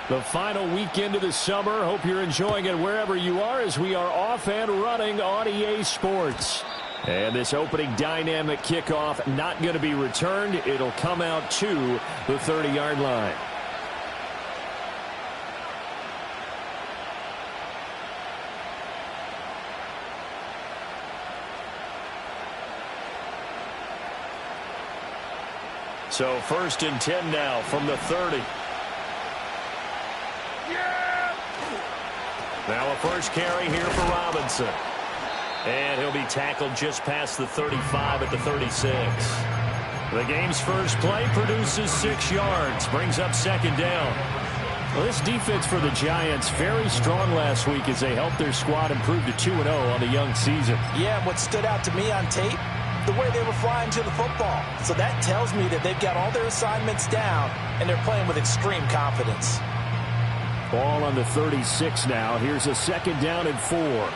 The final weekend of the summer. Hope you're enjoying it wherever you are as we are off and running on EA Sports. And this opening dynamic kickoff not going to be returned. It'll come out to the 30-yard line. So 1st and 10 now from the 30. Now a first carry here for Robinson. And he'll be tackled just past the 35 at the 36. The game's first play produces 6 yards. Brings up 2nd down. Well, this defense for the Giants very strong last week as they helped their squad improve to 2-0 on the young season. Yeah, what stood out to me on tape, the way they were flying to the football. So that tells me that they've got all their assignments down, and they're playing with extreme confidence. Ball on the 36 now. Here's a 2nd down and 4.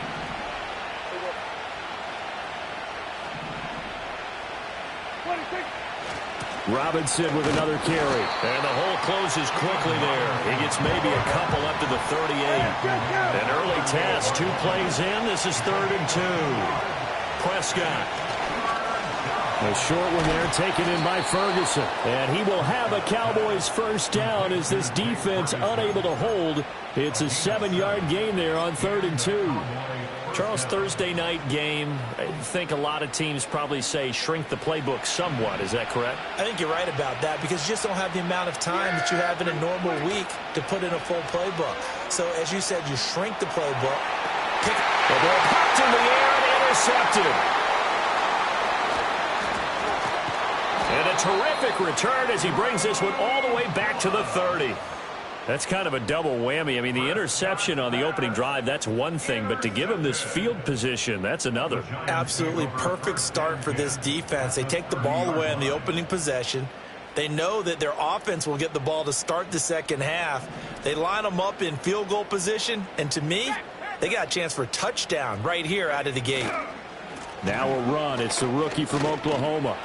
Robinson with another carry. And the hole closes quickly there. He gets maybe a couple up to the 38. An early test. 2 plays in. This is 3rd and 2. Prescott. A short one there taken in by Ferguson. And he will have a Cowboys first down as this defense unable to hold. It's a 7-yard gain there on 3rd and 2. Charles, Thursday night game, I think a lot of teams probably say shrink the playbook somewhat. Is that correct? I think you're right about that because you just don't have the amount of time that you have in a normal week to put in a full playbook. So, as you said, you shrink the playbook. The ball popped in the air and intercepted. And a terrific return as he brings this one all the way back to the 30. That's kind of a double whammy. I mean, the interception on the opening drive, that's one thing. But to give him this field position, that's another. Absolutely perfect start for this defense. They take the ball away on the opening possession. They know that their offense will get the ball to start the second half. They line them up in field goal position. And to me, they got a chance for a touchdown right here out of the gate. Now a run. It's the rookie from Oklahoma.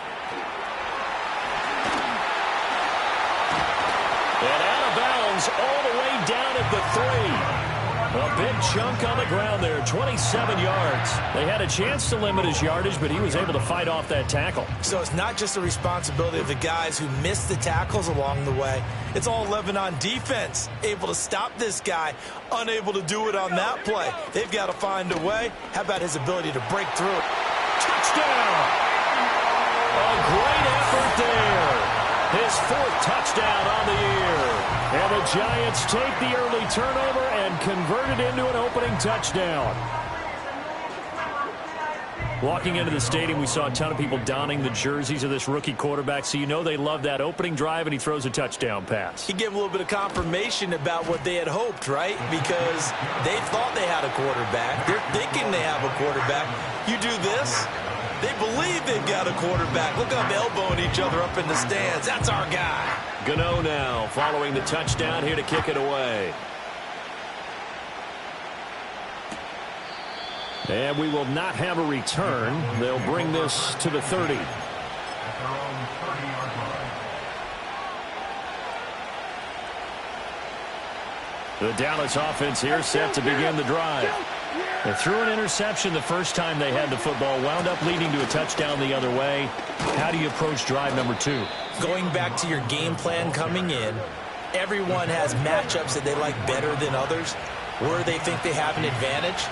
And out of bounds all the way down at the 3. A big chunk on the ground there, 27 yards. They had a chance to limit his yardage, but he was able to fight off that tackle. So it's not just the responsibility of the guys who missed the tackles along the way. It's all 11 on defense, able to stop this guy, unable to do it on that play. They've got to find a way. How about his ability to break through? Touchdown! A great effort there. His 4th touchdown on the year. And the Giants take the early turnover and convert it into an opening touchdown. Walking into the stadium, we saw a ton of people donning the jerseys of this rookie quarterback, so you know they love that opening drive, and he throws a touchdown pass. He gave a little bit of confirmation about what they had hoped, right? Because they thought they had a quarterback. They're thinking they have a quarterback. You do this, they believe they've got a quarterback. Look up, elbowing each other up in the stands. That's our guy. Gano now following the touchdown here to kick it away. And we will not have a return. They'll bring this to the 30. The Dallas offense here set to begin the drive. They threw an interception the first time they had the football, wound up leading to a touchdown the other way. How do you approach drive number 2? Going back to your game plan coming in, everyone has matchups that they like better than others, where they think they have an advantage.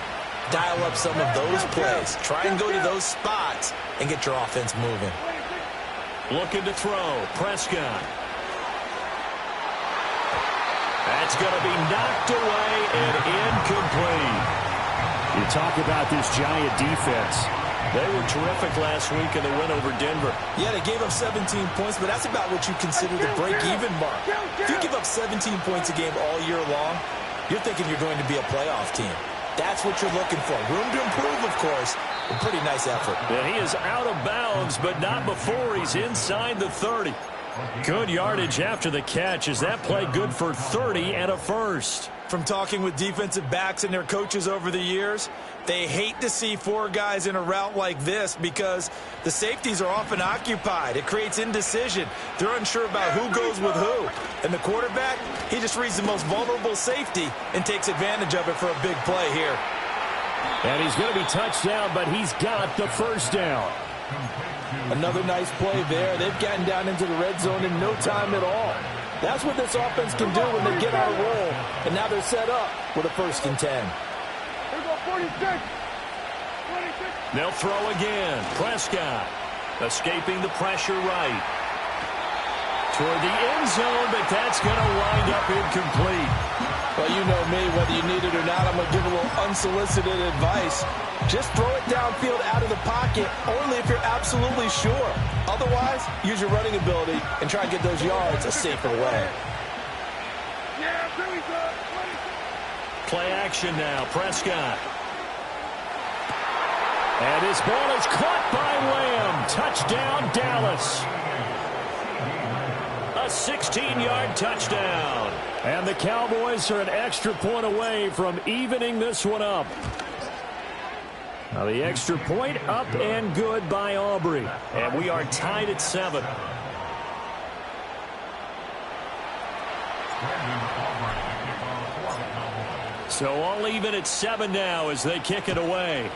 Dial up some of those plays. Try and go to those spots and get your offense moving. Looking to throw. Prescott. That's going to be knocked away and incomplete. You talk about this Giant defense. They were terrific last week in the win over Denver. Yeah, they gave up 17 points, but that's about what you consider the break-even mark. If you give up 17 points a game all year long, you're thinking you're going to be a playoff team. That's what you're looking for. Room to improve, of course. A pretty nice effort. And he is out of bounds, but not before he's inside the 30. Good yardage after the catch. Is that play good for 30 and a first? From talking with defensive backs and their coaches over the years, they hate to see four guys in a route like this because the safeties are often occupied. It creates indecision. They're unsure about who goes with who. And the quarterback, he just reads the most vulnerable safety and takes advantage of it for a big play here. And he's going to be touched down, but he's got the first down. Another nice play there. They've gotten down into the red zone in no time at all. That's what this offense can do when they get on a roll. And now they're set up with a 1st and 10. Here we go, 46. They'll throw again. Prescott escaping the pressure right. Toward the end zone, but that's going to wind up incomplete. Well, you know me, whether you need it or not, I'm going to give a little unsolicited advice. Just throw it downfield out of the pocket, only if you're absolutely sure. Otherwise, use your running ability and try and get those yards a safer way. Yeah, there we go. Play action now, Prescott. And his ball is caught by Lamb. Touchdown, Dallas. A 16-yard touchdown. And the Cowboys are an extra point away from evening this one up. Now the extra point up and good by Aubrey. And we are tied at 7. So all even at 7 now as they kick it away.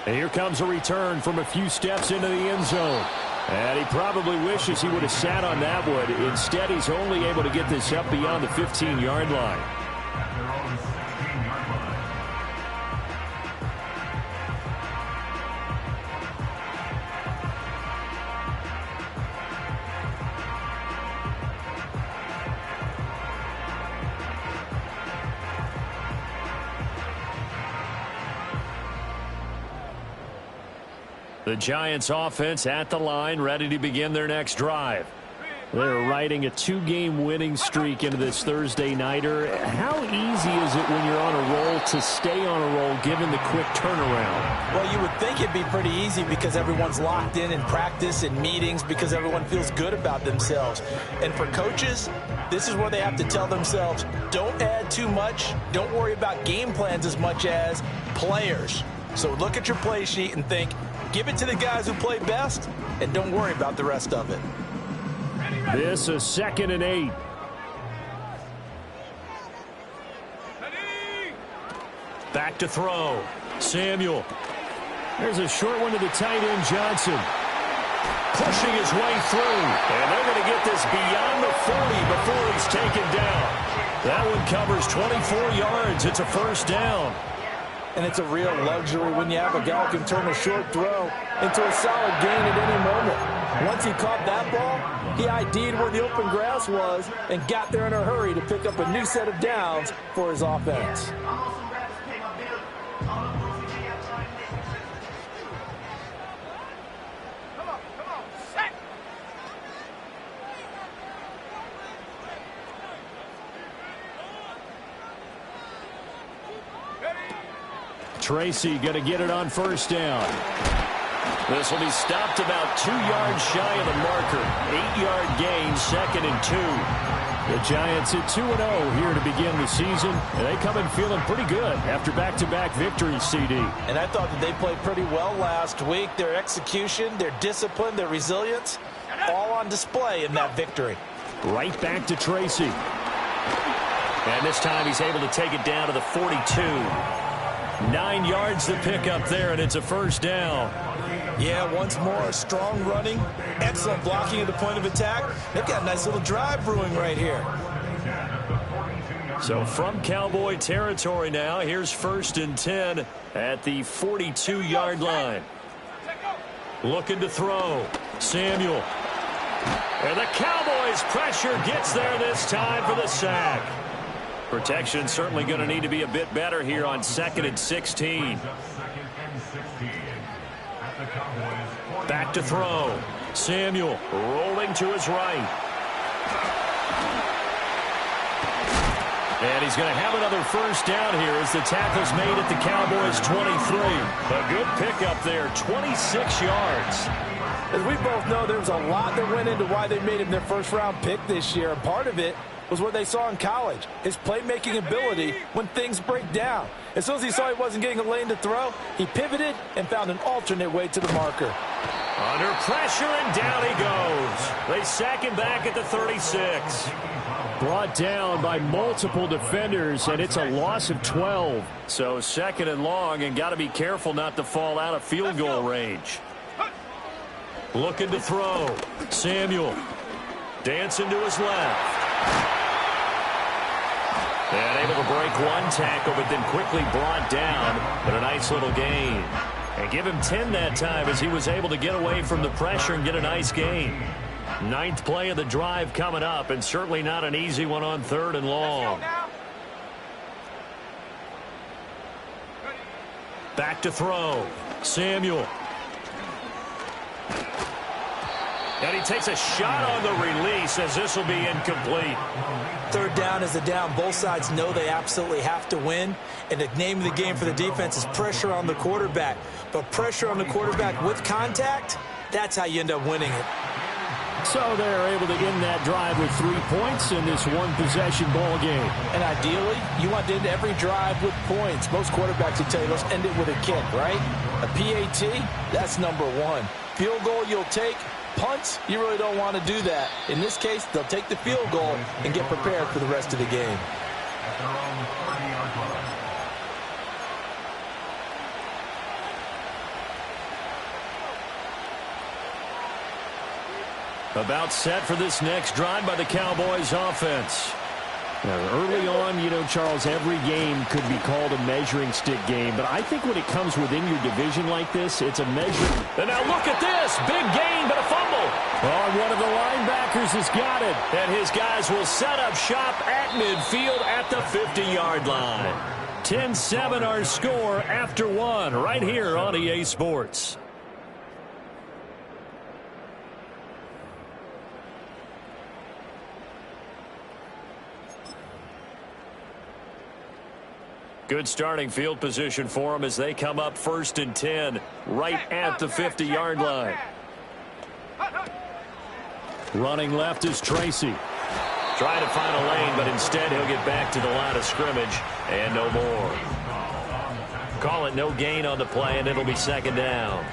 And here comes a return from a few steps into the end zone. And he probably wishes he would have sat on that one. Instead, he's only able to get this up beyond the 15-yard line. The Giants offense at the line, ready to begin their next drive. They're riding a 2-game winning streak into this Thursday nighter. How easy is it when you're on a roll to stay on a roll given the quick turnaround? Well, you would think it'd be pretty easy because everyone's locked in practice and meetings because everyone feels good about themselves. And for coaches, this is where they have to tell themselves, don't add too much, don't worry about game plans as much as players. So look at your play sheet and think, give it to the guys who play best, and don't worry about the rest of it. This is 2nd and 8. Back to throw. Samuel. There's a short one to the tight end, Johnson. Pushing his way through. And they're going to get this beyond the 40 before he's taken down. That one covers 24 yards. It's a 1st down. And it's a real luxury when you have a guy who can turn a short throw into a solid gain at any moment. Once he caught that ball, he ID'd where the open grass was and got there in a hurry to pick up a new set of downs for his offense. Tracy going to get it on 1st down. This will be stopped about 2 yards shy of the marker. 8-yard gain, 2nd and 2. The Giants at 2-0 here to begin the season. And they come in feeling pretty good after back-to-back victories, CD. And I thought that they played pretty well last week. Their execution, their discipline, their resilience, all on display in that victory. Right back to Tracy. And this time he's able to take it down to the 42. 9 yards to pick up there, and it's a 1st down. Yeah, once more, strong running, excellent blocking at the point of attack. They've got a nice little drive brewing right here. So from Cowboy territory now, here's 1st and 10 at the 42-yard line. Looking to throw. Samuel. And the Cowboys' pressure gets there this time for the sack. Protection certainly going to need to be a bit better here on 2nd and 16. Back to throw. Samuel rolling to his right. And he's going to have another first down here as the tackle's made at the Cowboys' 23. A good pickup there, 26 yards. As we both know, there was a lot that went into why they made him their first-round pick this year. And part of it was what they saw in college, his playmaking ability when things break down. As soon as he saw he wasn't getting a lane to throw, he pivoted and found an alternate way to the marker. Under pressure, and down he goes. They sack him back at the 36. Brought down by multiple defenders, and it's a loss of 12. So second and long, and got to be careful not to fall out of field goal range. Looking to throw. Samuel. Dancing to his left. And able to break one tackle, but then quickly brought down. But a nice little gain. And give him 10 that time as he was able to get away from the pressure and get a nice gain. Ninth play of the drive coming up, and certainly not an easy one on third and long. Back to throw. Samuel. And he takes a shot on the release as this will be incomplete. Third down is a down. Both sides know they absolutely have to win. And the name of the game for the defense is pressure on the quarterback. But pressure on the quarterback with contact, that's how you end up winning it. So they're able to end that drive with 3 points in this one-possession ball game. And ideally, you want to end every drive with points. Most quarterbacks will tell you, let's end it with a kick, right? A PAT, that's number one. Field goal you'll take. Punts, you really don't want to do that. In this case, they'll take the field goal and get prepared for the rest of the game. About set for this next drive by the Cowboys offense. Now, early on, you know, Charles, every game could be called a measuring stick game. But I think when it comes within your division like this, it's a measuring. And now look at this. Big gain, but a fumble. Oh, one of the linebackers has got it. And his guys will set up shop at midfield at the 50-yard line. 10-7 our score after one right here on EA Sports. Good starting field position for them as they come up 1st and 10 right at the 50-yard line. Running left is Tracy. Trying to find a lane, but instead he'll get back to the line of scrimmage and no more. Call it no gain on the play, and it'll be second down.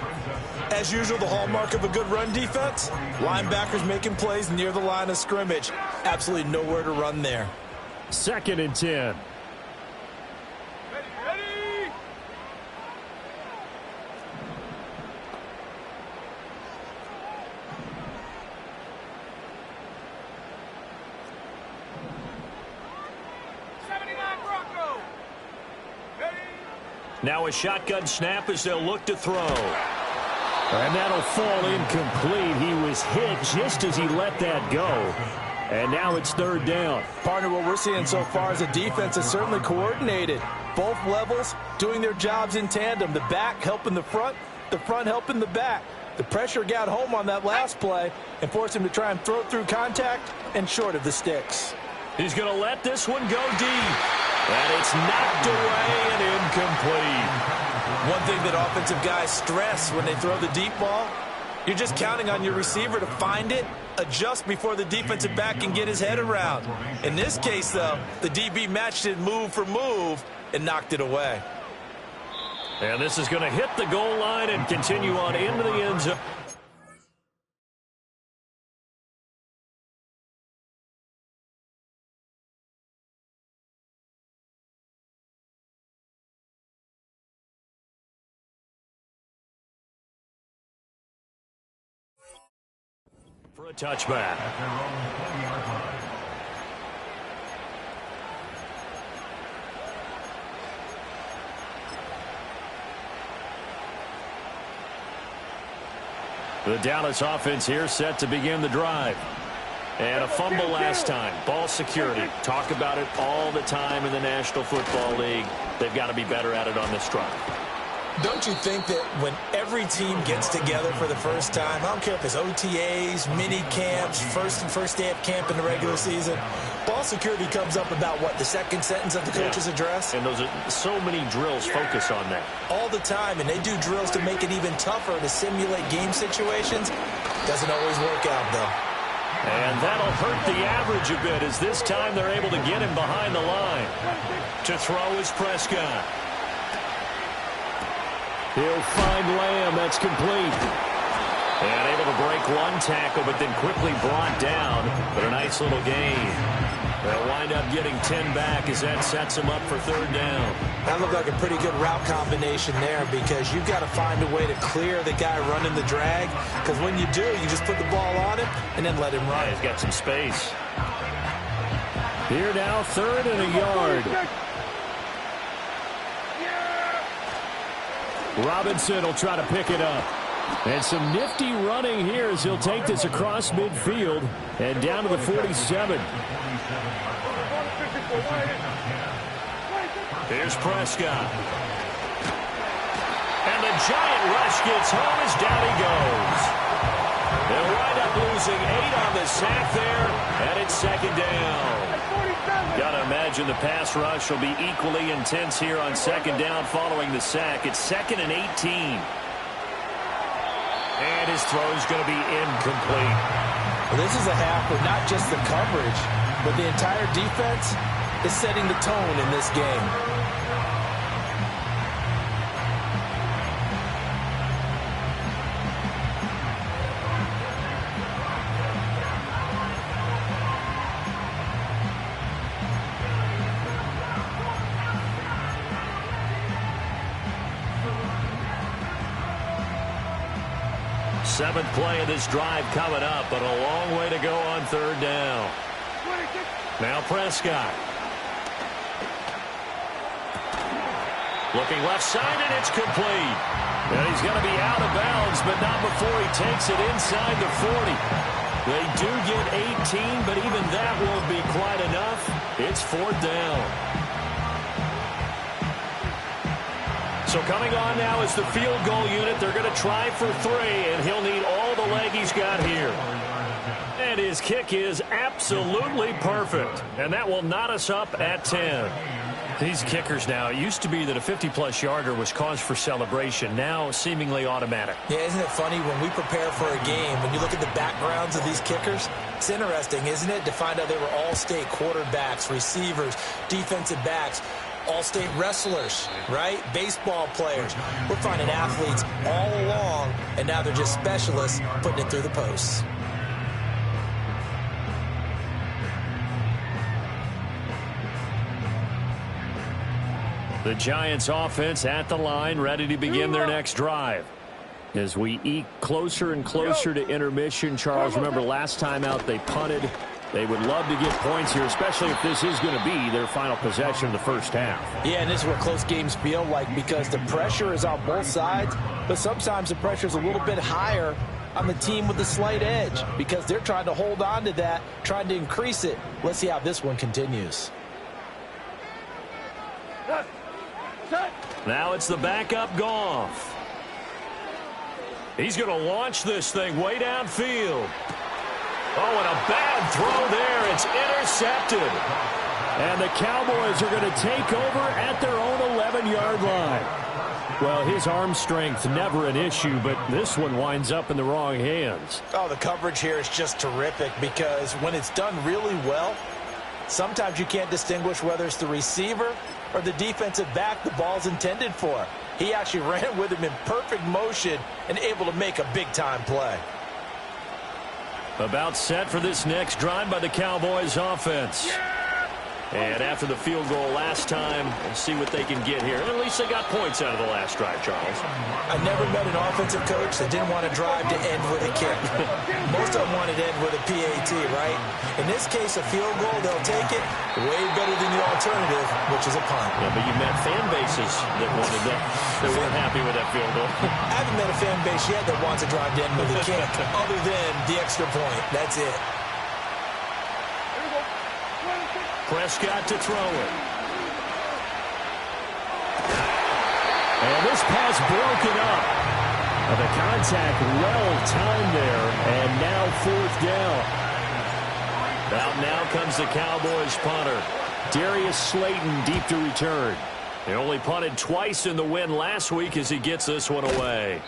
As usual, the hallmark of a good run defense, linebackers making plays near the line of scrimmage. Absolutely nowhere to run there. 2nd and 10. Now a shotgun snap as they'll look to throw. And that'll fall incomplete. He was hit just as he let that go. And now it's 3rd down. Partner, what we're seeing so far is a defense that's certainly coordinated. Both levels doing their jobs in tandem. The back helping the front helping the back. The pressure got home on that last play and forced him to try and throw through contact and short of the sticks. He's going to let this one go deep. And it's knocked away and incomplete. One thing that offensive guys stress when they throw the deep ball, you're just counting on your receiver to find it, adjust before the defensive back can get his head around. In this case, though, the DB matched it move for move and knocked it away. And this is going to hit the goal line and continue on into the end zone. For a touchback. The Dallas offense here set to begin the drive. And a fumble last time. Ball security. Talk about it all the time in the National Football League. They've got to be better at it on this drive. Don't you think that when every team gets together for the first time, I don't care if it's OTAs, mini camps, first day of camp in the regular season, Ball security comes up about, what, the second sentence of the coach's address? And those are so many drills focus on that. All the time, and they do drills to make it even tougher to simulate game situations. Doesn't always work out, though. And that'll hurt the average a bit, as this time they're able to get him behind the line. To throw is Prescott. He'll find Lamb. That's complete. And able to break one tackle, but then quickly brought down. But a nice little gain. They'll wind up getting 10 back as that sets them up for third down. That looked like a pretty good route combination there, because you've got to find a way to clear the guy running the drag. Because when you do, you just put the ball on him and then let him run. Yeah, he's got some space. Here now, 3rd and a yard. Robinson will try to pick it up. And some nifty running here as he'll take this across midfield and down to the 47. Here's Prescott. And the giant rush gets home as down he goes. They'll wind up losing 8 on the sack there, and it's 2nd down. Gotta imagine the pass rush will be equally intense here on 2nd down following the sack. It's 2nd and 18. And his throw's going to be incomplete. Well, this is a half where not just the coverage, but the entire defense is setting the tone in this game. Seventh play of this drive coming up, but a long way to go on 3rd down. Now Prescott. Looking left side, and it's complete. And he's going to be out of bounds, but not before he takes it inside the 40. They do get 18, but even that won't be quite enough. It's 4th down. So coming on now is the field goal unit. They're going to try for 3, and he'll need all the leg he's got here. And his kick is absolutely perfect. And that will knot us up at 10. These kickers now, it used to be that a 50-plus yarder was cause for celebration. Now seemingly automatic. Yeah, isn't it funny when we prepare for a game, when you look at the backgrounds of these kickers, it's interesting, isn't it, to find out they were all-state quarterbacks, receivers, defensive backs, all-state wrestlers, right? Baseball players. We're finding athletes all along, and now they're just specialists putting it through the posts. The Giants offense at the line, ready to begin their next drive. As we eke closer and closer to intermission, Charles, remember last time out they punted. They would love to get points here, especially if this is going to be their final possession of the first half. Yeah, and this is what close games feel like, because the pressure is on both sides, but sometimes the pressure is a little bit higher on the team with the slight edge, because they're trying to hold on to that, trying to increase it. Let's see how this one continues. Now it's the backup Goff. He's going to launch this thing way downfield. Oh, and a bad throw there. It's intercepted. And the Cowboys are going to take over at their own 11-yard line. Well, his arm strength, never an issue, but this one winds up in the wrong hands. Oh, the coverage here is just terrific, because when it's done really well, sometimes you can't distinguish whether it's the receiver or the defensive back the ball's intended for. He actually ran with him in perfect motion and able to make a big-time play. About set for this next drive by the Cowboys offense. And after the field goal last time, we'll see what they can get here. At least they got points out of the last drive, Charles. I never met an offensive coach that didn't want to drive to end with a kick. Most of them wanted to end with a PAT, right? In this case, a field goal, they'll take it way better than the alternative, which is a punt. Yeah, but you met fan bases that wanted that. They weren't happy with that field goal. I haven't met a fan base yet that wants to drive to end with a kick, other than the extra point. That's it. Prescott to throw it. And this pass broken up. The contact well timed there, and now 4th down. Out now comes the Cowboys punter. Darius Slayton deep to return. He only punted twice in the win last week as he gets this one away.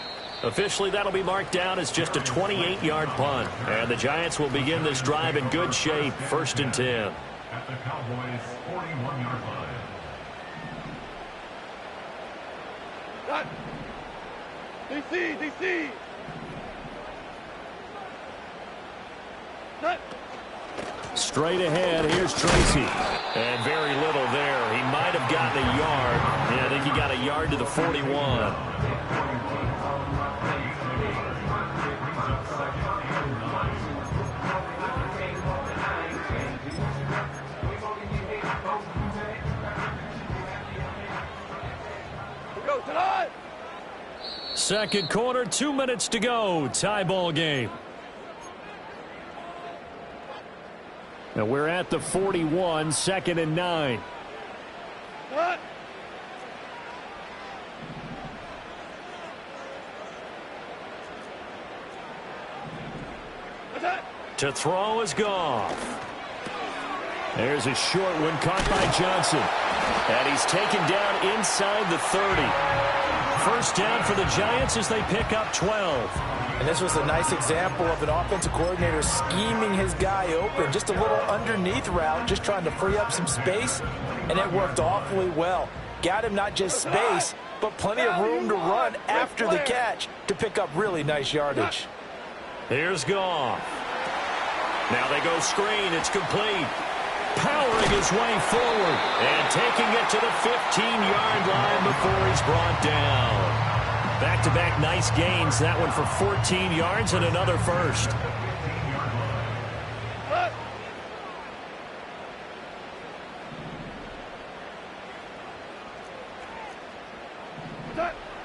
Officially, that'll be marked down as just a 28-yard punt. And the Giants will begin this drive in good shape, 1st and 10. At the Cowboys' 41-yard line. Cut. DC. Cut. Straight ahead, here's Tracy. And very little there. He might have gotten a yard. Yeah, I think he got a yard to the 41. Go tonight. Second quarter, 2 minutes to go. Tie ball game. Now we're at the 41, 2nd and 9. Cut. To throw is Goff. There's a short one caught by Johnson. And he's taken down inside the 30. First down for the Giants as they pick up 12. And this was a nice example of an offensive coordinator scheming his guy open. Just a little underneath route, just trying to free up some space, and it worked awfully well. Got him not just space, but plenty of room to run after the catch to pick up really nice yardage. Here's Goff. Now they go screen. It's complete. Powering his way forward and taking it to the 15-yard line before he's brought down. Back-to-back nice gains. That one for 14 yards and another first.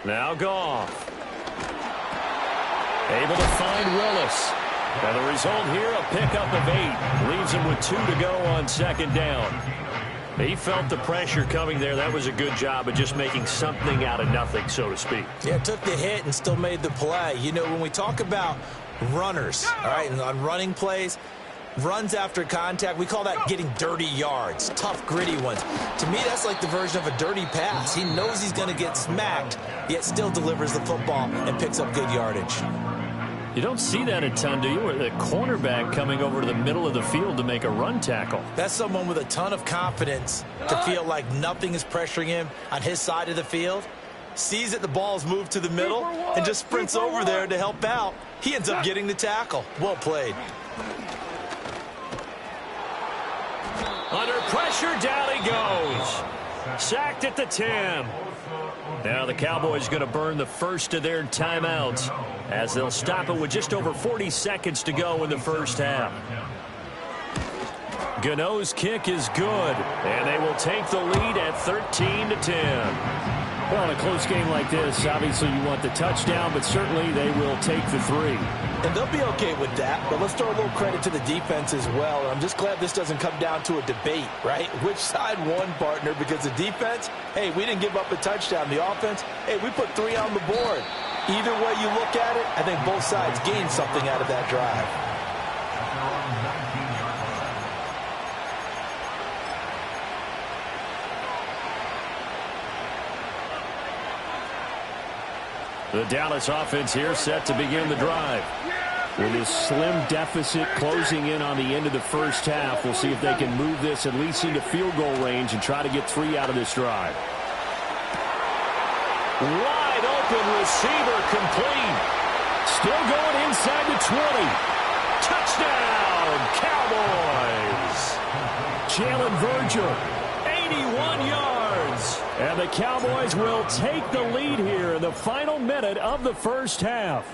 Now Goff. Able to find Willis. And the result here, a pickup of 8. Leaves him with 2 to go on 2nd down. He felt the pressure coming there. That was a good job of just making something out of nothing, so to speak. Yeah, took the hit and still made the play. You know, when we talk about runners, all right, and on running plays, runs after contact, we call that getting dirty yards, tough, gritty ones. To me, that's like the version of a dirty pass. He knows he's going to get smacked, yet still delivers the football and picks up good yardage. You don't see that a ton, do you? Where the cornerback coming over to the middle of the field to make a run tackle. That's someone with a ton of confidence to feel like nothing is pressuring him on his side of the field. Sees that the ball's moved to the middle and just sprints over there to help out. He ends up getting the tackle. Well played. Under pressure, down he goes. Sacked at the 10. Now the Cowboys going to burn the first of their timeouts as they'll stop it with just over 40 seconds to go in the first half. Gano's kick is good, and they will take the lead at 13-10. Well, in a close game like this, obviously you want the touchdown, but certainly they will take the 3. And they'll be okay with that, but let's throw a little credit to the defense as well. And I'm just glad this doesn't come down to a debate, right? Which side won, partner? Because the defense, hey, we didn't give up a touchdown. The offense, hey, we put 3 on the board. Either way you look at it, I think both sides gained something out of that drive. The Dallas offense here set to begin the drive. With his slim deficit closing in on the end of the first half, we'll see if they can move this at least into field goal range and try to get 3 out of this drive. Wide open receiver complete. Still going inside the 20. Touchdown, Cowboys. Jalen Virgil, 81 yards. And the Cowboys will take the lead here in the final minute of the first half.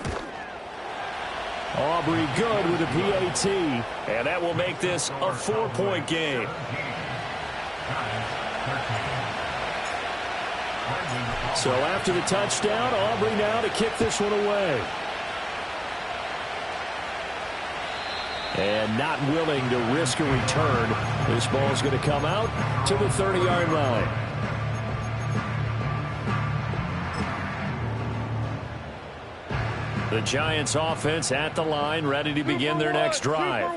Aubrey good with a PAT, and that will make this a 4-point game. So after the touchdown, Aubrey now to kick this one away. And not willing to risk a return. This ball is going to come out to the 30-yard line. The Giants offense at the line, ready to begin their next drive.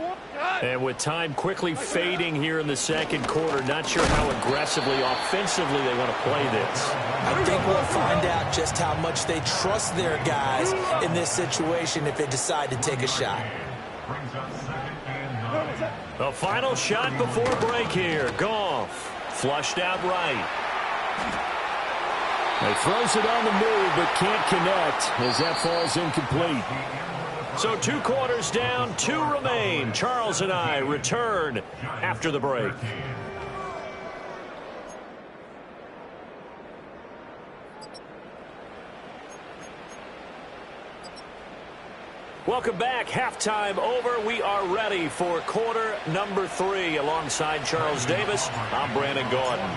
And with time quickly fading here in the second quarter, not sure how aggressively, offensively they want to play this. I think we'll find out just how much they trust their guys in this situation if they decide to take a shot. The final shot before break here. Goff flushed out right. He throws it on the move but can't connect as that falls incomplete. So 2 quarters down, 2 remain. Charles and I return after the break. Welcome back. Halftime over. We are ready for quarter number 3. Alongside Charles Davis, I'm Brandon Gordon.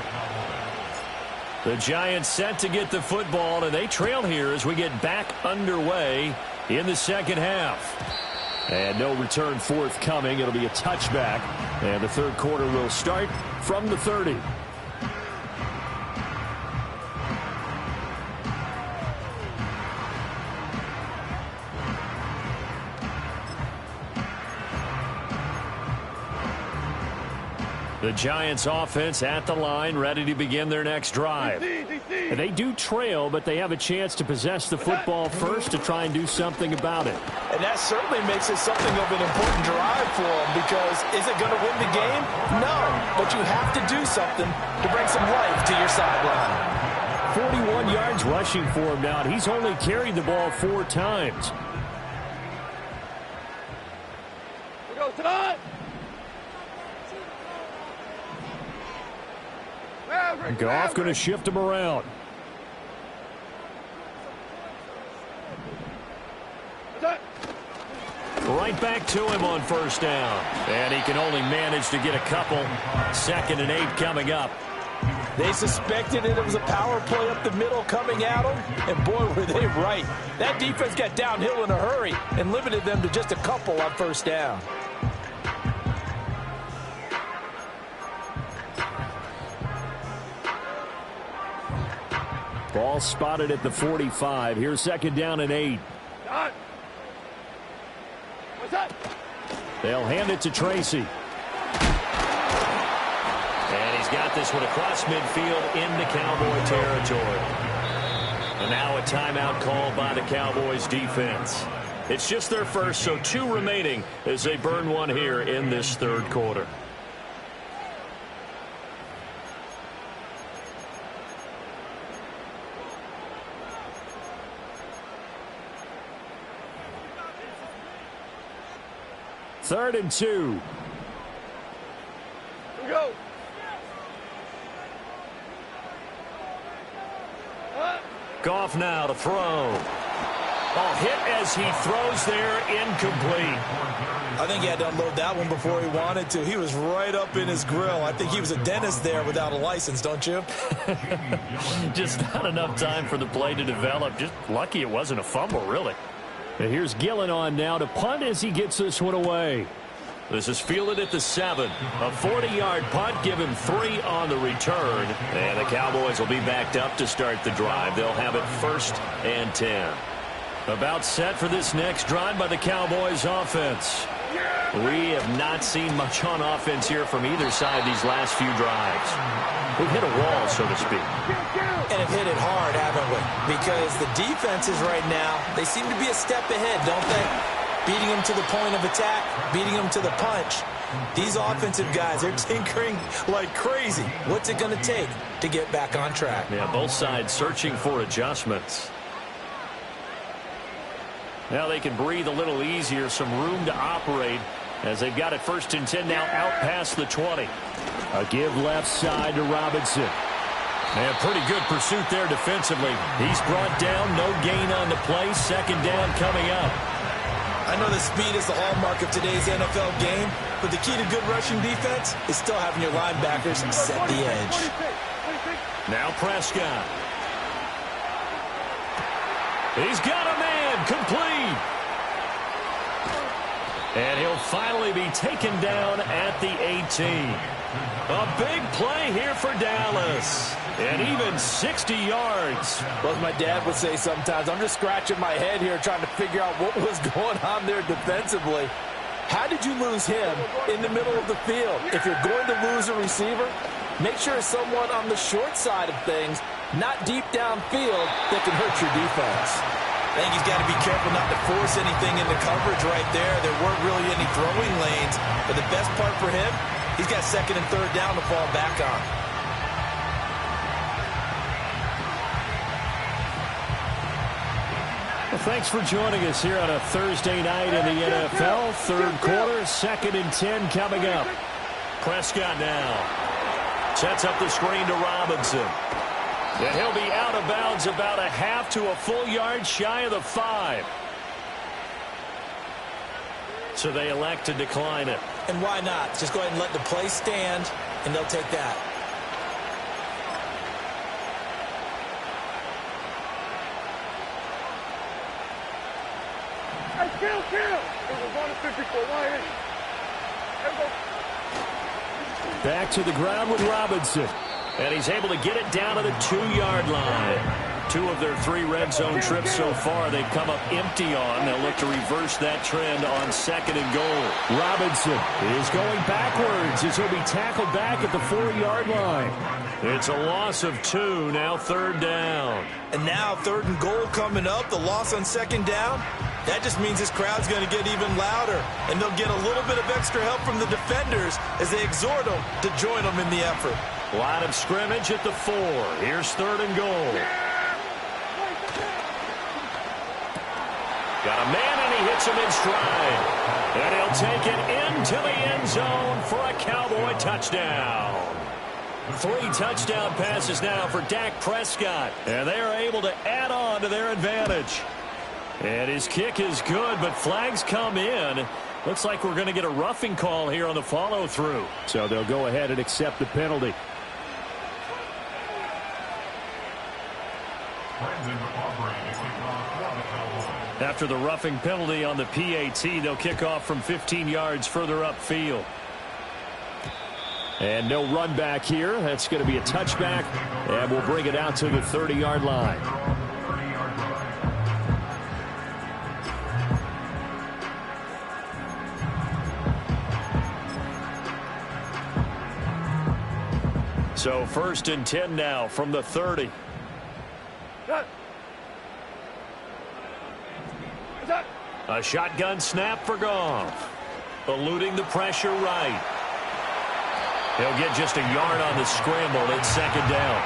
The Giants set to get the football, and they trail here as we get back underway in the second half. And no return forthcoming. It'll be a touchback, and the third quarter will start from the 30. The Giants offense at the line, ready to begin their next drive. And they do trail, but they have a chance to possess the football first to try and do something about it. And that certainly makes it something of an important drive for them, because is it going to win the game? No, but you have to do something to bring some life to your sideline. 41 yards rushing for him now, and he's only carried the ball 4 times. We go tonight. Goff going to shift him around. Right back to him on first down. And he can only manage to get a couple. 2nd and 8 coming up. They suspected it was a power play up the middle coming at them, and boy, were they right. That defense got downhill in a hurry and limited them to just a couple on first down. Ball spotted at the 45. Here's 2nd down and 8. What's that? They'll hand it to Tracy. And he's got this one across midfield into Cowboy territory. And now a timeout called by the Cowboys defense. It's just their first, so 2 remaining as they burn one here in this third quarter. Third and 2. Here we go. Goff now to throw. Ball hit as he throws there, incomplete. I think he had to unload that one before he wanted to. He was right up in his grill. I think he was a dentist there without a license, don't you? Just not enough time for the play to develop. Just lucky it wasn't a fumble, really. And here's Gillen on now to punt as he gets this one away. This is fielded at the 7. A 40-yard punt, give him 3 on the return. And the Cowboys will be backed up to start the drive. They'll have it 1st and 10. About set for this next drive by the Cowboys offense. We have not seen much on offense here from either side these last few drives. We've hit a wall, so to speak. And have hit it hard, haven't we? Because the defenses right now, they seem to be a step ahead, don't they? Beating them to the point of attack, beating them to the punch. These offensive guys, they're tinkering like crazy. What's it going to take to get back on track? Yeah, both sides searching for adjustments. Now they can breathe a little easier, some room to operate as they've got it 1st and 10 now out past the 20. A give left side to Robinson. And pretty good pursuit there defensively. He's brought down, no gain on the play. 2nd down coming up. I know the speed is the hallmark of today's NFL game, but the key to good rushing defense is still having your linebackers set the edge. Now Prescott. He's got a man, complete. And he'll finally be taken down at the 18. A big play here for Dallas. And even 60 yards. Well, as my dad would say sometimes, I'm just scratching my head here trying to figure out what was going on there defensively. How did you lose him in the middle of the field? If you're going to lose a receiver, make sure it's someone on the short side of things, not deep downfield, that can hurt your defense. I think he's got to be careful not to force anything into coverage right there. There weren't really any throwing lanes, but the best part for him, he's got second and third down to fall back on. Well, thanks for joining us here on a Thursday night in the NFL. Third quarter, 2nd and 10 coming up. Prescott now sets up the screen to Robinson. And he'll be out of bounds about a half to a full yard shy of the 5. So they elect to decline it. And why not? Just go ahead and let the play stand, and they'll take that. Back to the ground with Robinson. And he's able to get it down to the 2-yard line. 2 of their 3 red zone trips so far they've come up empty on. They'll look to reverse that trend on 2nd and goal. Robinson is going backwards as he'll be tackled back at the 4-yard line. It's a loss of 2, now 3rd down. And now 3rd and goal coming up, the loss on 2nd down. That just means this crowd's going to get even louder, and they'll get a little bit of extra help from the defenders as they exhort them to join them in the effort. Line of scrimmage at the 4. Here's 3rd and goal. Got a man, and he hits him in stride. And he'll take it into the end zone for a Cowboy touchdown. 3 touchdown passes now for Dak Prescott. And they are able to add on to their advantage. And his kick is good, but flags come in. Looks like we're going to get a roughing call here on the follow-through. So they'll go ahead and accept the penalty. After the roughing penalty on the PAT, they'll kick off from 15 yards further upfield. And no run back here. That's going to be a touchback, and we'll bring it out to the 30-yard line. So 1st and 10 now from the 30. A shotgun snap for Goff. Eluding the pressure right. He'll get just a yard on the scramble at 2nd down.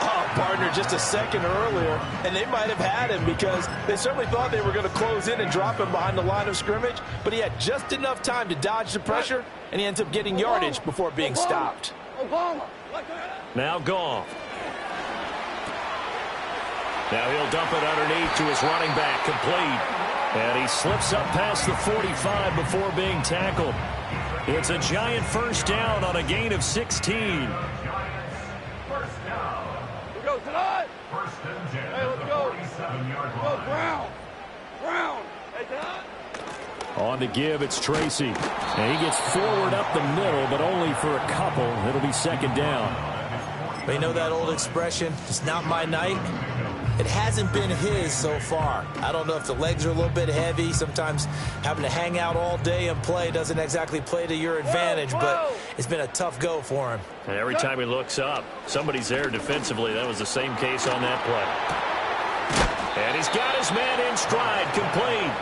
Oh, partner, just a second earlier, and they might have had him because they certainly thought they were going to close in and drop him behind the line of scrimmage, but he had just enough time to dodge the pressure, and he ends up getting yardage before being stopped. Now Goff. Now he'll dump it underneath to his running back, complete. And he slips up past the 45 before being tackled. It's a giant 1st down on a gain of 16. Let's go tonight. Hey, let's go. Let's go, Brown. Brown. Hey, tonight. On to give, it's Tracy. And he gets forward up the middle, but only for a couple. It'll be 2nd down. But you know that old expression, it's not my night? It hasn't been his so far. I don't know if the legs are a little bit heavy. Sometimes having to hang out all day and play doesn't exactly play to your advantage, but it's been a tough go for him. And every time he looks up, somebody's there defensively. That was the same case on that play. And he's got his man in stride, complete.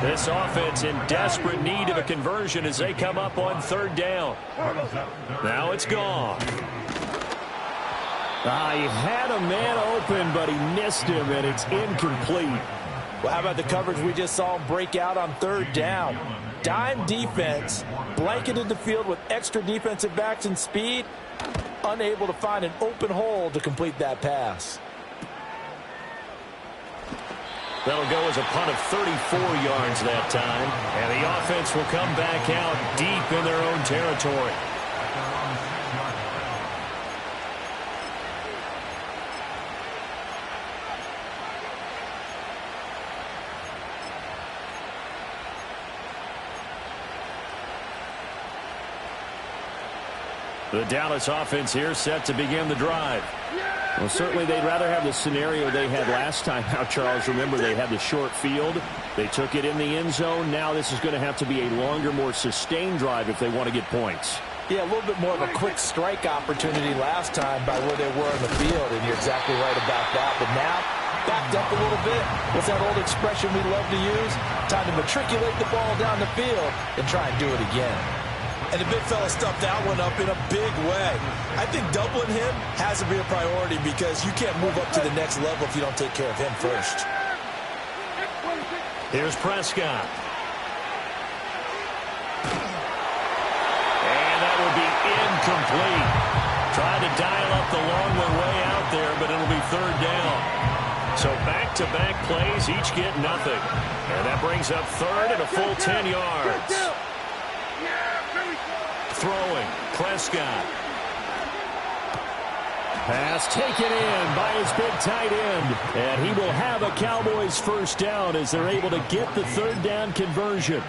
This offense in desperate need of a conversion as they come up on 3rd down. Now it's gone. He had a man open, but he missed him, and it's incomplete. Well, how about the coverage we just saw him break out on 3rd down? Dime defense, blanketed the field with extra defensive backs and speed, unable to find an open hole to complete that pass. That'll go as a punt of 34 yards that time, and the offense will come back out deep in their own territory. The Dallas offense here set to begin the drive. Well, certainly they'd rather have the scenario they had last time out, Charles. Remember, they had the short field. They took it in the end zone. Now this is going to have to be a longer, more sustained drive if they want to get points. Yeah, a little bit more of a quick strike opportunity last time by where they were in the field, and you're exactly right about that. But now, backed up a little bit. What's that old expression we love to use? Time to matriculate the ball down the field and try and do it again. And the big fella stuffed that one up in a big way. I think doubling him has to be a priority because you can't move up to the next level if you don't take care of him first. Here's Prescott. And that will be incomplete. Tried to dial up the long one way out there, but it'll be third down. So back-to-back plays, each get nothing. And that brings up third and a full 10 yards. Throwing, Prescott. Pass taken in by his big tight end. And he will have a Cowboys first down as they're able to get the third down conversion.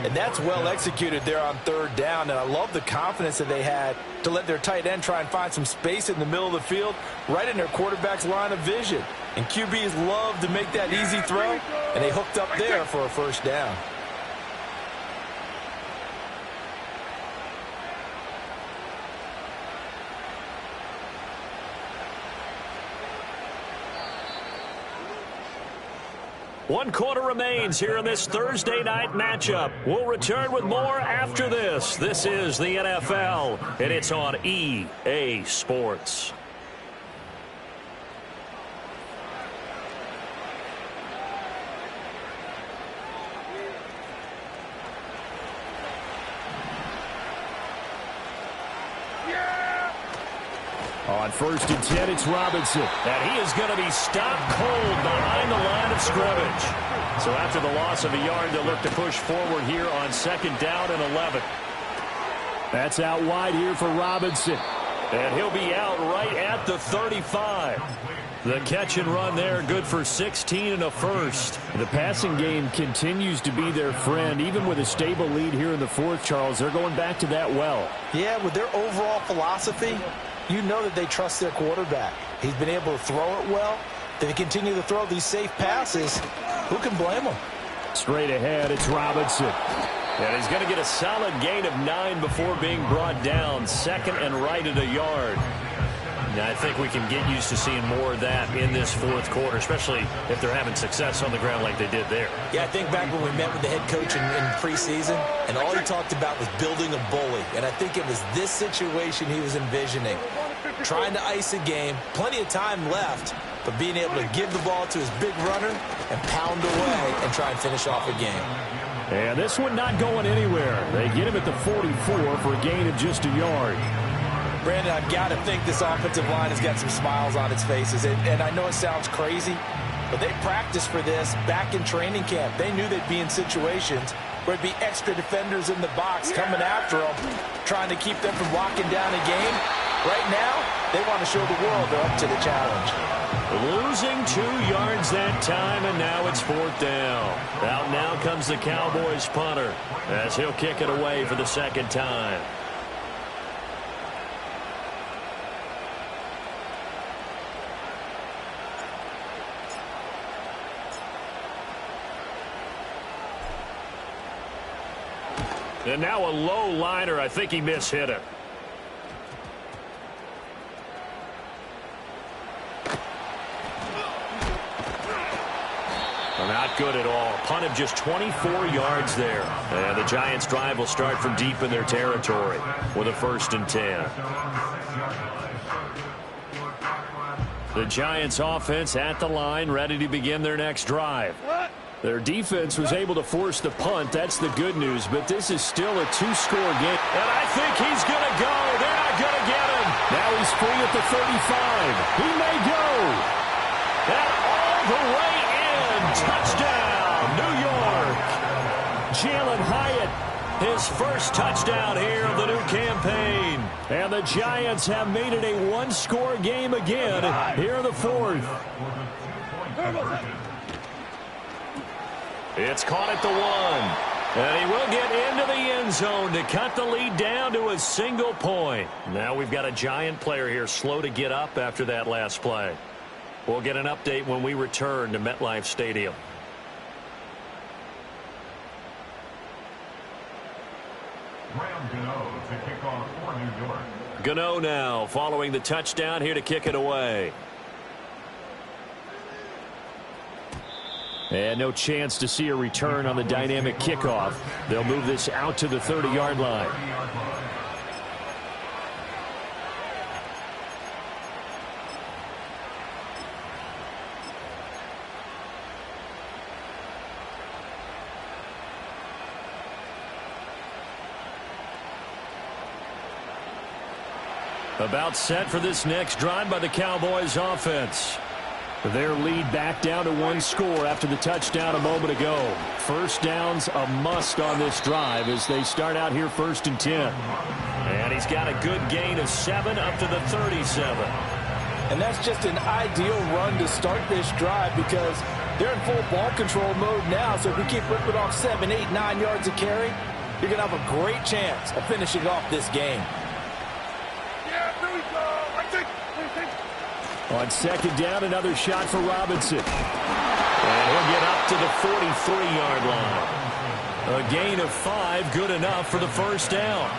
And that's well executed there on third down. And I love the confidence that they had to let their tight end try and find some space in the middle of the field, right in their quarterback's line of vision. And QBs love to make that easy throw, and they hooked up there for a first down. One quarter remains here in this Thursday night matchup. We'll return with more after this. This is the NFL, and it's on EA Sports. On 1st and 10, it's Robinson. And he is going to be stopped cold behind the line of scrimmage. So after the loss of a yard, they'll look to push forward here on 2nd down and 11. That's out wide here for Robinson. And he'll be out right at the 35. The catch and run there, good for 16 and a first. The passing game continues to be their friend. Even with a stable lead here in the fourth, Charles, they're going back to that well. Yeah, with their overall philosophy, you know that they trust their quarterback. He's been able to throw it well. They continue to throw these safe passes. Who can blame them? Straight ahead, it's Robinson. And he's going to get a solid gain of 9 before being brought down. 2nd and right at a yard. Now, I think we can get used to seeing more of that in this fourth quarter, especially if they're having success on the ground like they did there. Yeah, I think back when we met with the head coach in preseason, and all he talked about was building a bully. And I think it was this situation he was envisioning. Trying to ice a game, plenty of time left, but being able to give the ball to his big runner and pound away and try and finish off a game. And this one not going anywhere. They get him at the 44 for a gain of just a yard. Brandon, I've got to think this offensive line has got some smiles on its faces. And I know it sounds crazy, but they practiced for this back in training camp. They knew they'd be in situations where it'd be extra defenders in the box coming after them, trying to keep them from locking down a game. Right now, they want to show the world they're up to the challenge. Losing 2 yards that time, and now it's 4th down. Out now comes the Cowboys punter as he'll kick it away for the 2nd time. And now a low liner. I think he mishit it. Not good at all. Punt of just 24 yards there. And the Giants' drive will start from deep in their territory with a 1st and 10. The Giants' offense at the line, ready to begin their next drive. Their defense was able to force the punt. That's the good news, but this is still a 2-score game. And I think he's going to go. They're not going to get him. Now he's free at the 35. He may go. And all the way in. Touchdown, New York. Jalen Hyatt, his first touchdown here of the new campaign. And the Giants have made it a 1-score game again here in the 4th. It's caught at the 1. And he will get into the end zone to cut the lead down to a single point. Now we've got a Giant player here slow to get up after that last play. We'll get an update when we return to MetLife Stadium. Gano to kick off for New York. Gano now following the touchdown here to kick it away. And no chance to see a return on the dynamic kickoff. They'll move this out to the 30-yard line. About set for this next drive by the Cowboys offense. Their lead back down to one score after the touchdown a moment ago. First down's a must on this drive as they start out here 1st and 10. And he's got a good gain of 7 up to the 37. And that's just an ideal run to start this drive because they're in full ball control mode now. So if we keep ripping off 7, 8, 9 yards of carry, you're going to have a great chance of finishing off this game. On 2nd down, another shot for Robinson. And he'll get up to the 43-yard line. A gain of 5, good enough for the first down.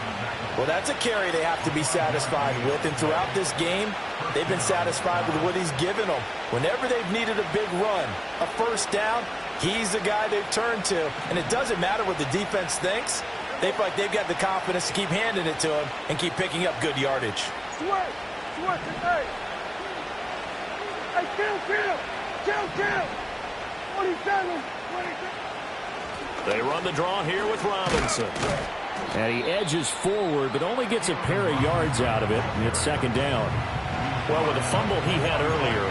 Well, that's a carry they have to be satisfied with. And throughout this game, they've been satisfied with what he's given them. Whenever they've needed a big run, a first down, he's the guy they've turned to. And it doesn't matter what the defense thinks. They feel like they've got the confidence to keep handing it to him and keep picking up good yardage. Hey, kill! 27, 26. They run the draw here with Robinson. And he edges forward, but only gets a pair of yards out of it. And it's 2nd down. Well, with the fumble he had earlier,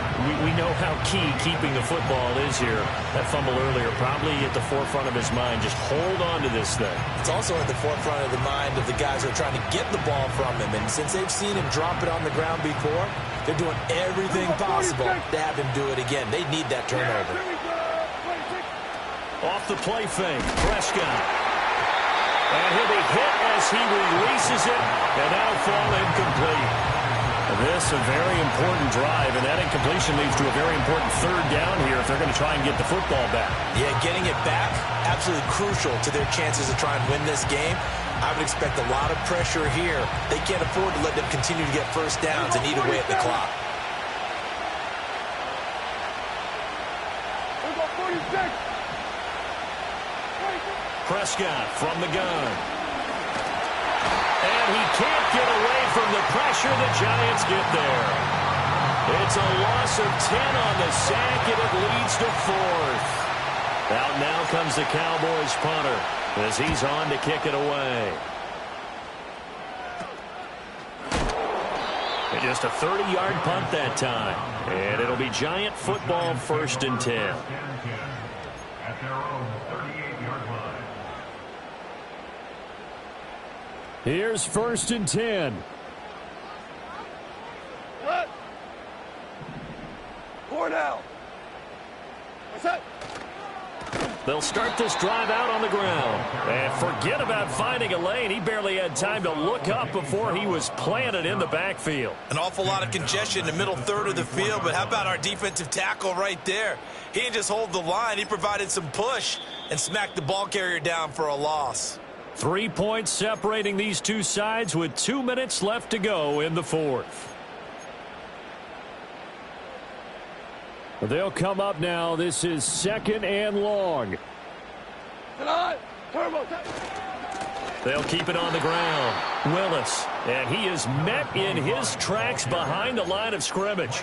we know how key keeping the football is here. That fumble earlier probably at the forefront of his mind. Just hold on to this thing. It's also at the forefront of the mind of the guys who are trying to get the ball from him. And since they've seen him drop it on the ground before, they're doing everything possible to have him do it again. They need that turnover. Off the play fake, Prescott. And he'll be hit as he releases it, and that'll fall incomplete. This a very important drive, and that incompletion leads to a very important 3rd down here if they're going to try and get the football back. Yeah, getting it back, absolutely crucial to their chances to try and win this game. I would expect a lot of pressure here. They can't afford to let them continue to get first downs and eat away at the clock. Prescott from the gun. And he can't get away from the pressure. The Giants get there. It's a loss of 10 on the sack, and it leads to 4th. Out now comes the Cowboys punter as he's on to kick it away. And just a 30-yard punt that time. And it'll be Giant football 1st and 10. At their own 38-yard line. Here's 1st and 10. What? 4 down. What's that? They'll start this drive out on the ground. And forget about finding a lane. He barely had time to look up before he was planted in the backfield. An awful lot of congestion in the middle third of the field, but how about our defensive tackle right there? He didn't just hold the line. He provided some push and smacked the ball carrier down for a loss. 3 points separating these two sides with 2 minutes left to go in the 4th. They'll come up now. This is 2nd and long. Turbo. They'll keep it on the ground. Willis, and he is met in his tracks behind the line of scrimmage.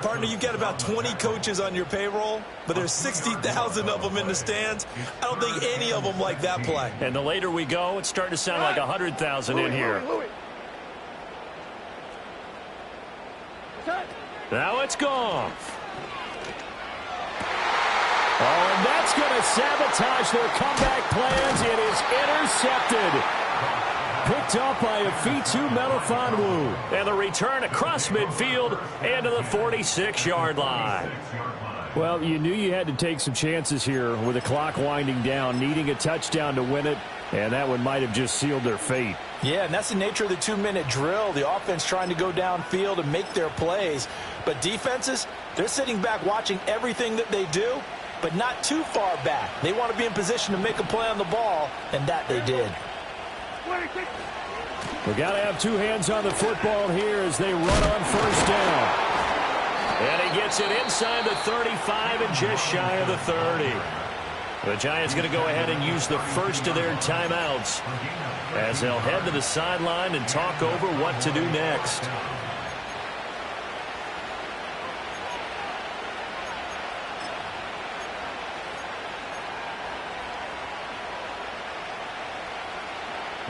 Partner, you've got about 20 coaches on your payroll, but there's 60,000 of them in the stands. I don't think any of them like that play. And the later we go, it's starting to sound like 100,000 in here. Now it's gone. Oh, and that's going to sabotage their comeback plans. It is intercepted. Picked up by Afitu Melifonwu. And the return across midfield and to the 46-yard line. Well, you knew you had to take some chances here with the clock winding down, needing a touchdown to win it, and that one might have just sealed their fate. Yeah, and that's the nature of the 2-minute drill. The offense trying to go downfield and make their plays. But defenses, they're sitting back watching everything that they do, but not too far back. They want to be in position to make a play on the ball, and that they did. We got to have two hands on the football here as they run on first down. And he gets it inside the 35 and just shy of the 30. The Giants going to go ahead and use the first of their timeouts as they'll head to the sideline and talk over what to do next.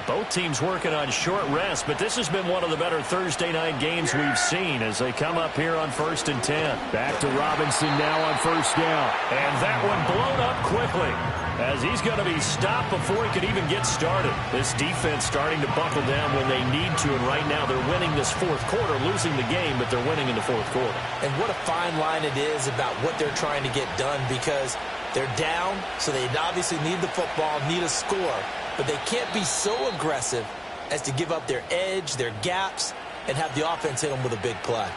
Both teams working on short rest, but this has been one of the better Thursday night games we've seen as they come up here on 1st and 10. Back to Robinson now on first down. And that one blown up quickly as he's going to be stopped before he could even get started. This defense starting to buckle down when they need to, and right now they're winning this fourth quarter, losing the game, but they're winning in the fourth quarter. And what a fine line it is about what they're trying to get done, because they're down, so they obviously need the football, need a score. But they can't be so aggressive as to give up their edge, their gaps, and have the offense hit them with a big play.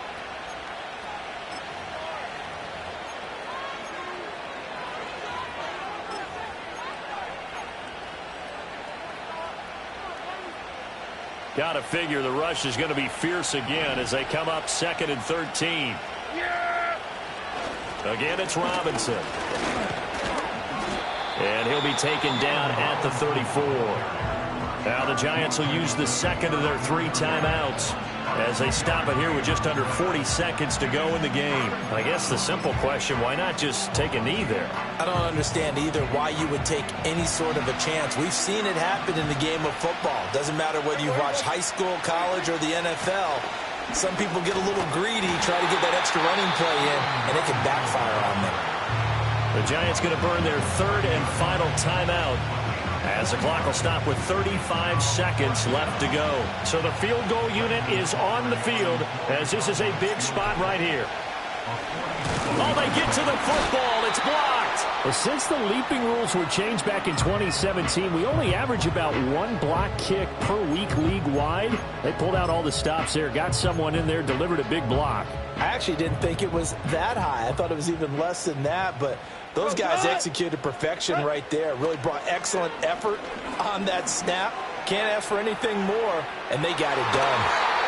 Got to figure the rush is going to be fierce again as they come up 2nd and 13. Again, it's Robinson. And he'll be taken down at the 34. Now the Giants will use the second of their 3 timeouts as they stop it here with just under 40 seconds to go in the game. I guess the simple question, why not just take a knee there? I don't understand either why you would take any sort of a chance. We've seen it happen in the game of football. Doesn't matter whether you watch high school, college, or the NFL. Some people get a little greedy, try to get that extra running play in, and it can backfire on them. The Giants going to burn their 3rd and final timeout as the clock will stop with 35 seconds left to go. So the field goal unit is on the field as this is a big spot right here. Oh, they get to the football. It's blocked. Well, since the leaping rules were changed back in 2017, we only average about 1 block kick per week league-wide. They pulled out all the stops there, got someone in there, delivered a big block. I actually didn't think it was that high. I thought it was even less than that, but those guys executed perfection right there. Really brought excellent effort on that snap. Can't ask for anything more, and they got it done.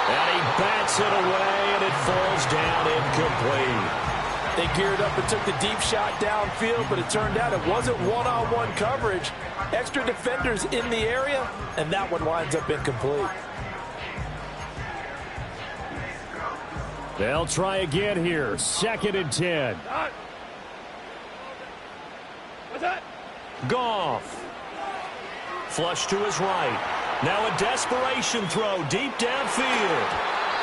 And he bats it away, and it falls down incomplete. They geared up and took the deep shot downfield, but it turned out it wasn't one-on-one coverage. Extra defenders in the area, and that one winds up incomplete. They'll try again here. 2nd and 10. What's that? Goff. Flush to his right. Now a desperation throw deep downfield.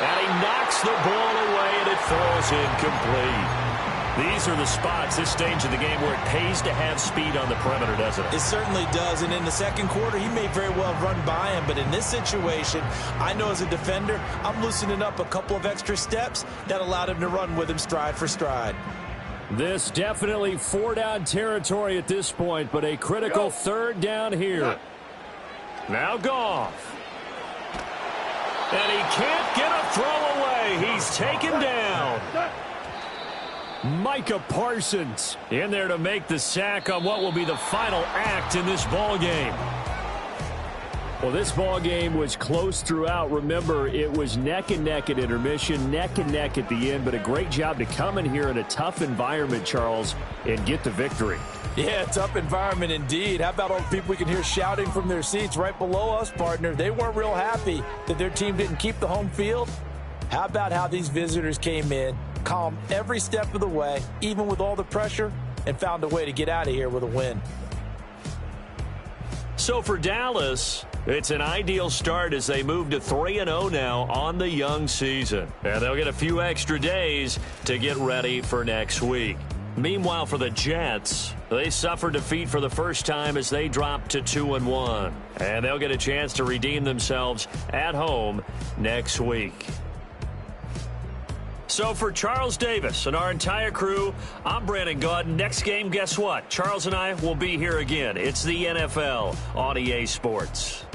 And he knocks the ball away, and it falls incomplete. These are the spots, this stage of the game, where it pays to have speed on the perimeter, doesn't it? It certainly does, and in the second quarter, he may very well run by him, but in this situation, I know as a defender, I'm loosening up a couple of extra steps that allowed him to run with him stride for stride. This definitely 4-down territory at this point, but a critical 3rd down here. Now Goff. And he can't get a throw away. He's taken down. Micah Parsons in there to make the sack on what will be the final act in this ball game. Well, this ball game was close throughout. Remember, it was neck and neck at intermission, neck and neck at the end, but a great job to come in here in a tough environment, Charles, and get the victory. Yeah, tough environment indeed. How about all the people we can hear shouting from their seats right below us, partner? They weren't real happy that their team didn't keep the home field. How about how these visitors came in, calm every step of the way, even with all the pressure, and found a way to get out of here with a win. So for Dallas, it's an ideal start as they move to 3-0 now on the young season. And they'll get a few extra days to get ready for next week. Meanwhile, for the Jets, they suffered defeat for the first time as they dropped to 2-1. And they'll get a chance to redeem themselves at home next week. So for Charles Davis and our entire crew, I'm Brandon Gaudin. Next game, guess what? Charles and I will be here again. It's the NFL on EA Sports.